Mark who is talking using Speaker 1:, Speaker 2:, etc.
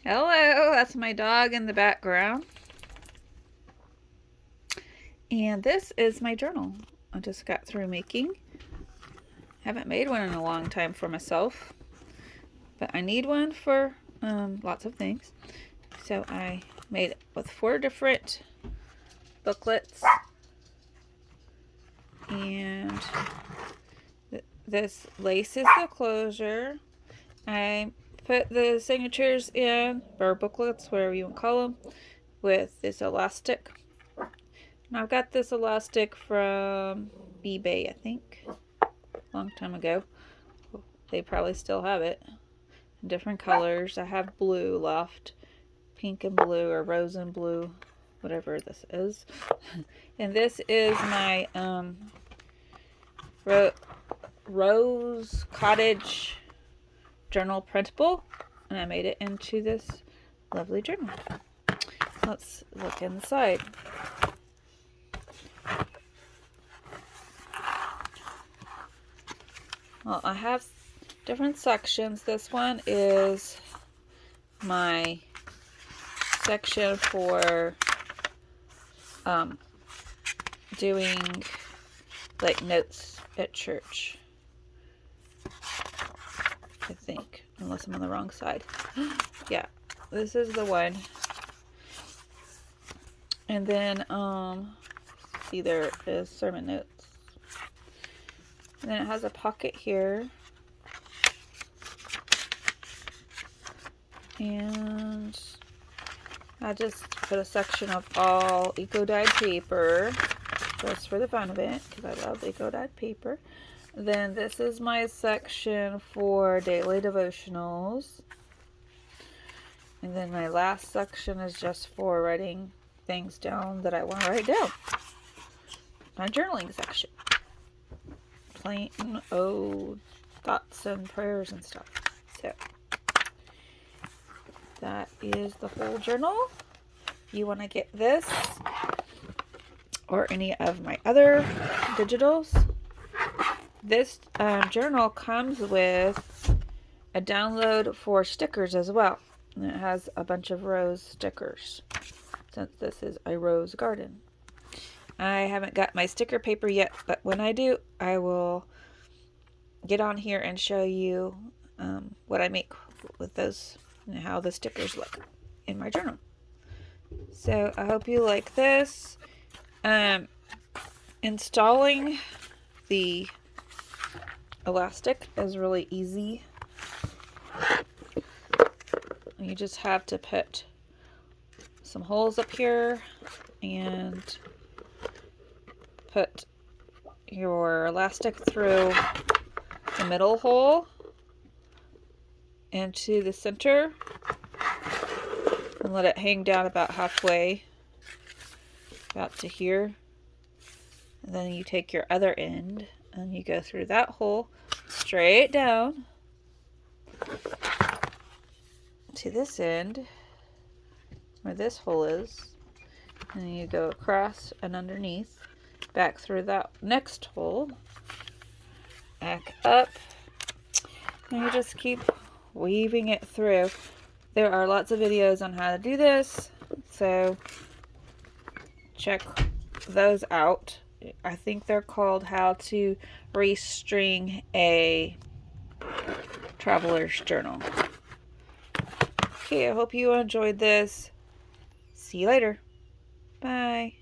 Speaker 1: Hello, that's my dog in the background. And this is my journal I just got through making. Haven't made one in a long time for myself, but I need one for lots of things. So I made it with 4 different booklets, and this laces the closure. I put the signatures in, or booklets, whatever you want to call them, with this elastic. And I've got this elastic from eBay, I think, a long time ago. They probably still have it in different colors. I have blue left, pink and blue, or rose and blue, whatever this is. And this is my Rose Cottage Journal printable, and I made it into this lovely journal. Let's look inside. Well, I have different sections. This one is my section for doing like notes at church, I think, unless I'm on the wrong side. Yeah, this is the one. And then see, there is sermon notes. And then it has a pocket here. And I just put a section of all eco-dyed paper, just for the fun of it, because I love eco-dyed paper. Then this is my section for daily devotionals. And then my last section is just for writing things down that I want to write down. My journaling section. Plain old thoughts and prayers and stuff. So that is the whole journal. If you want to get this or any of my other digitals, this journal comes with a download for stickers as well. And it has a bunch of rose stickers, since this is a rose garden. I haven't got my sticker paper yet, but when I do, I will get on here and show you what I make with those and how the stickers look in my journal. So I hope you like this. Installing the elastic is really easy. You just have to put some holes up here and put your elastic through the middle hole into the center and let it hang down about halfway, about to here. And then you take your other end and you go through that hole straight down to this end where this hole is, and you go across and underneath, back through that next hole, back up, and you just keep weaving it through. There are lots of videos on how to do this, so check those out. I think they're called How to Restring a Traveler's Journal. Okay, I hope you enjoyed this. See you later. Bye.